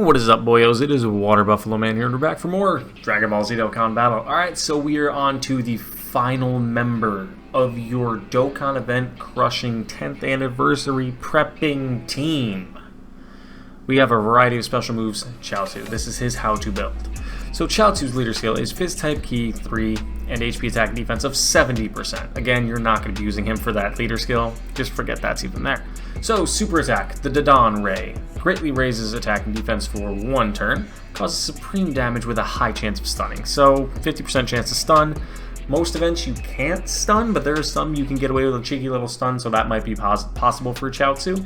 What is up, boyos? It is Water Buffalo Man here, and we're back for more Dragon Ball Z Dokkan battle. Alright, so we are on to the final member of your Dokkan event crushing 10th anniversary prepping team. We have a variety of special moves. CHIAOTZU. This is his how-to build. So CHIAOTZU's leader skill is Fizz type Ki 3 and HP attack and defense of 70%. Again, you're not going to be using him for that leader skill. Just forget that's even there. So super attack, the Dadan Ray, greatly raises attack and defense for 1 turn, causes supreme damage with a high chance of stunning. So 50% chance to stun. Most events you can't stun, but there are some you can get away with a cheeky little stun, so that might be possible for CHIAOTZU.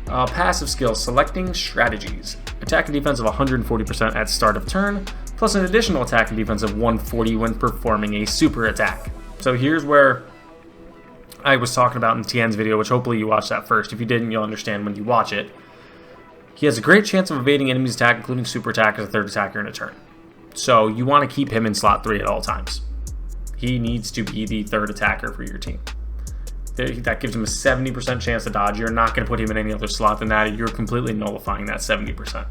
Passive skill, selecting strategies. Attack and defense of 140% at start of turn, plus an additional attack and defense of 140 when performing a super attack. So here's where I was talking about in Tien's video, which hopefully you watched that first. If you didn't, you'll understand when you watch it. He has a great chance of evading enemies' attack, including super attack as a 3rd attacker in a turn. So you want to keep him in slot 3 at all times. He needs to be the 3rd attacker for your team. That gives him a 70% chance to dodge. You're not going to put him in any other slot than that. You're completely nullifying that 70%.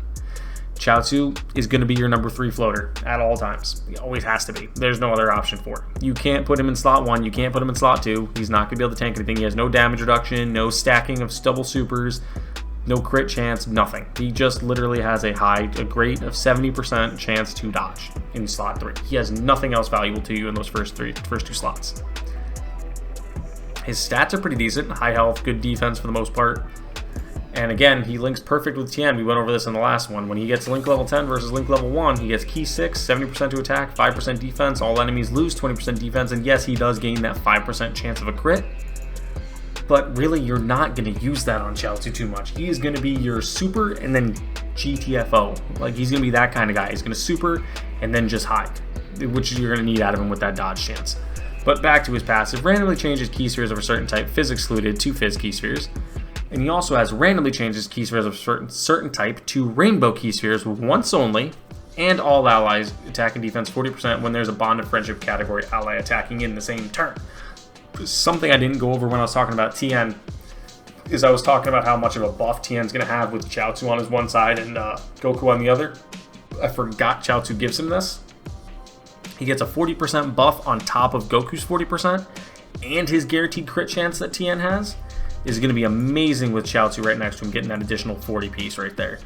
CHIAOTZU is going to be your number 3 floater at all times. He always has to be. There's no other option for it. You can't put him in slot 1. You can't put him in slot 2. He's not going to be able to tank anything. He has no damage reduction, no stacking of double supers, no crit chance, nothing. He just literally has a great of 70% chance to dodge in slot 3. He has nothing else valuable to you in those first 2 slots. His stats are pretty decent. High health, good defense for the most part. And again, he links perfect with Tien. We went over this in the last one. When he gets link level 10 versus link level 1, he gets Ki 6, 70% to attack, 5% defense. All enemies lose 20% defense. And yes, he does gain that 5% chance of a crit. But really, you're not going to use that on CHIAOTZU too much. He is going to be your super and then GTFO. Like, he's going to be that kind of guy. He's going to super and then just hide, which you're going to need out of him with that dodge chance. But back to his passive, randomly changes Ki spheres of a certain type, Fizz excluded, to Fizz Ki spheres. And he also has randomly changes Ki spheres of a certain type to Rainbow Ki spheres once only, and all allies attack and defense 40% when there's a bond of friendship category ally attacking in the same turn. Something I didn't go over when I was talking about Tien is I was talking about how much of a buff Tien's going to have with CHIAOTZU on his one side and Goku on the other. I forgot CHIAOTZU gives him this. He gets a 40% buff on top of Goku's 40%, and his guaranteed crit chance that Tien has is going to be amazing with CHIAOTZU right next to him, getting that additional 40 piece right there.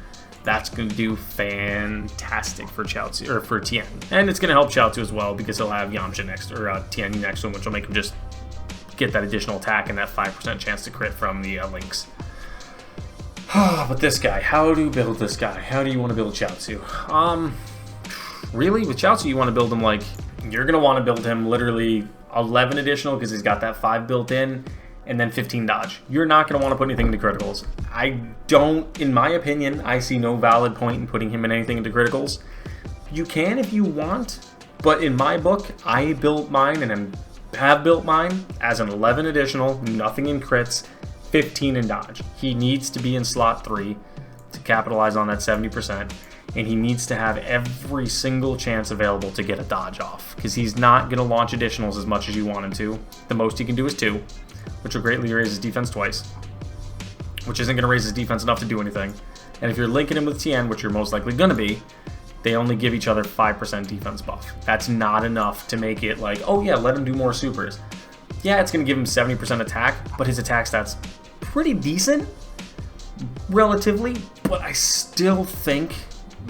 That's going to do fantastic for CHIAOTZU, or for Tien. And it's going to help CHIAOTZU as well, because he'll have Yamcha next, or Tien next to him, which will make him just get that additional attack and that 5% chance to crit from the links. But this guy, how do you build this guy? How do you want to build CHIAOTZU? Really, with CHIAOTZU, you want to build him like, you're going to want to build him literally 11 additional, because he's got that 5 built in, and then 15 dodge. You're not going to want to put anything into criticals. I don't, in my opinion, I see no valid point in putting him in anything into criticals. You can if you want, but in my book, I built mine and have built mine as an 11 additional, nothing in crits, 15 in dodge. He needs to be in slot 3 to capitalize on that 70%, and he needs to have every single chance available to get a dodge off, because he's not going to launch additionals as much as you want him to. The most he can do is 2, which will greatly raise his defense twice, which isn't going to raise his defense enough to do anything. And if you're linking him with Tien, which you're most likely going to be, they only give each other 5% defense buff. That's not enough to make it like, oh yeah, let him do more supers. Yeah, it's going to give him 70% attack, but his attack stats pretty decent, relatively. But I still think,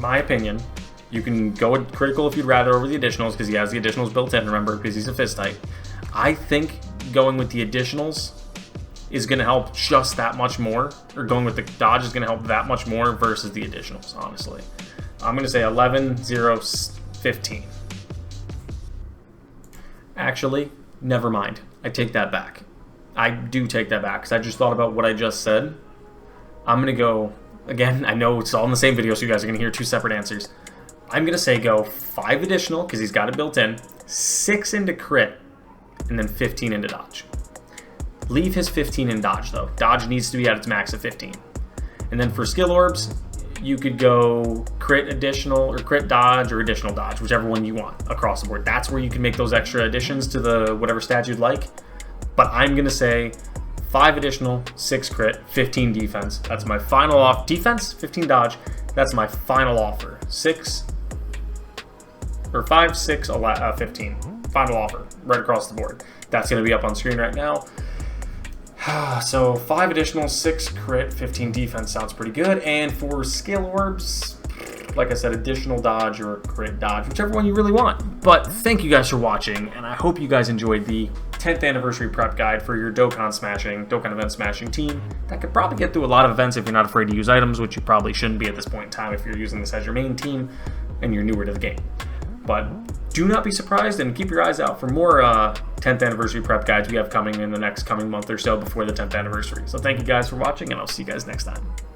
my opinion, you can go with critical if you'd rather over the additionals, because he has the additionals built in, remember, because he's a Fizz type. I think going with the additionals is going to help just that much more, or going with the dodge is going to help that much more versus the additionals, honestly. I'm going to say 11, 0, 15. Actually, never mind. I take that back. I do take that back, because I just thought about what I just said. I'm going to go, again, I know it's all in the same video, so you guys are going to hear 2 separate answers. I'm going to say go 5 additional, because he's got it built in, 6 into crit, and then 15 into dodge. Leave his 15 in dodge, though. Dodge needs to be at its max of 15. And then for skill orbs, you could go crit additional, or crit dodge, or additional dodge, whichever one you want across the board. That's where you can make those extra additions to the whatever stat you'd like. But I'm going to say 5 additional, 6 crit, 15 defense. That's my final off. Defense, 15 dodge. That's my final offer. 6, or 5, 6, 15. Final offer, right across the board. That's going to be up on screen right now. So 5 additional, 6 crit, 15 defense sounds pretty good. And for skill orbs, like I said, additional dodge or crit dodge, whichever one you really want. But thank you guys for watching, and I hope you guys enjoyed the 10th anniversary prep guide for your Dokkan event smashing team. That could probably get through a lot of events if you're not afraid to use items, which you probably shouldn't be at this point in time if you're using this as your main team and you're newer to the game. But do not be surprised, and keep your eyes out for more 10th anniversary prep guides we have coming in the next coming month or so before the 10th anniversary. So thank you guys for watching, and I'll see you guys next time.